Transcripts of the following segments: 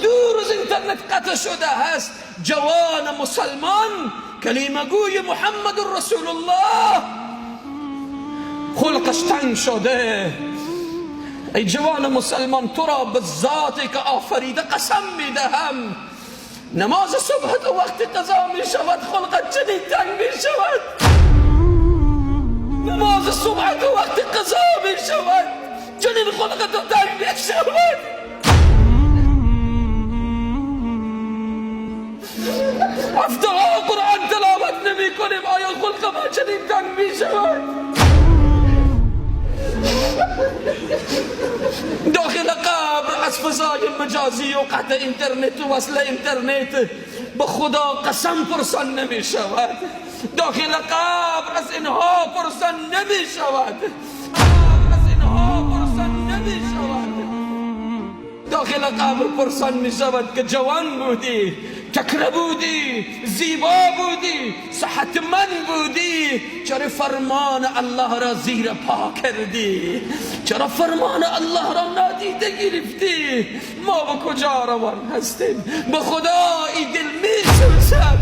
دو روز اینترنت قطع شده هست، جوان مسلمان کلمه گوی محمد رسول الله خلقش تنگ شده. ای جوان مسلمان، تو را به ذاتی که آفریده قسم میدهم، نماز صبح تو وقتی قضا می شود خلقت چنین تنگ می شود. نماز صبح تو وقتی قضا می شود چنین خلقت تنگ می شود. هفته‌ها قرآن تلاوت نمی کنیم، آیا خلق ما چنین تنگ می شود؟ داخل قبر از فضای مجازی و قطع اینترنت و وصل اینترنت به خدا قسم پرسان نمی شود. داخل قبر از اینها پرسان نمی شود. داخل قبر پرسان می شود که جوان بودی، تکره بودی، زیبا بودی، صحتمند بودی، چرا فرمان الله را زیر پا کردی؟ چرا فرمان الله را نادیده گرفتی؟ ما به کجا روان هستیم؟ به خدا این دل می سوزد.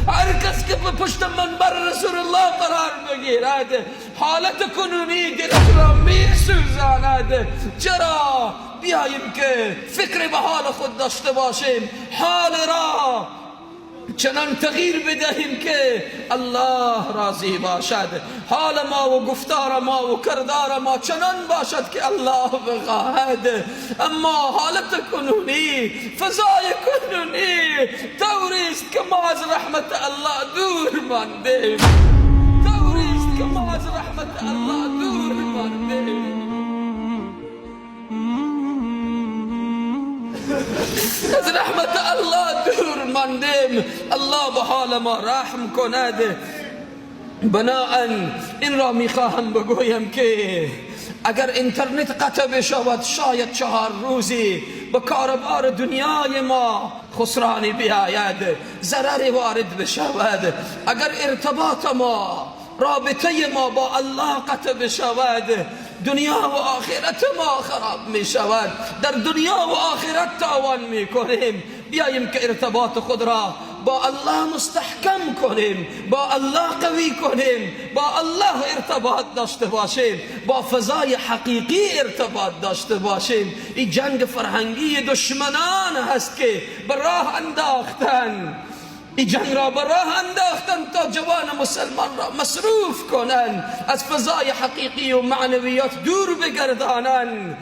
هر کس که به پشت منبر رسول الله قرار بگیرد حالت کنونی دلش را می سوزاند. چرا؟ بیاییم که فکر به حال خود داشته باشیم، حال را چنان تغییر بدهیم که الله راضی باشد. حال ما و گفتار ما و کردار ما چنان باشد که الله بخواهد. اما حالت کنونی، فضای کنونی طوری است که ما از رحمت الله دور ماندیم. طوری است که ما از رحمت الله دور ماندیم. از رحمت الله دور ماندیم. الله به حال ما رحم کند. بناهن این را میخواهم بگویم که اگر اینترنت قطع بشود شاید 4 روزی به کاروبار دنیای ما خسرانی بیاید، ضرری وارد بشود. اگر ارتباط ما، رابطه ما با الله قطع بشود دنیا و آخرت ما خراب می شود. در دنیا و آخرت تاوان می کنیم. بیاییم که ارتباط خود را با الله مستحکم کنیم، با الله قوی کنیم، با الله ارتباط داشته باشیم، با فضای حقیقی ارتباط داشته باشیم. این جنگ فرهنگی دشمنان هست که به راه انداختن، این جنگ را به راه انداختن تا جوان مسلمان را مصروف کنن، از فضای حقیقی و معنویات دور بگردانن.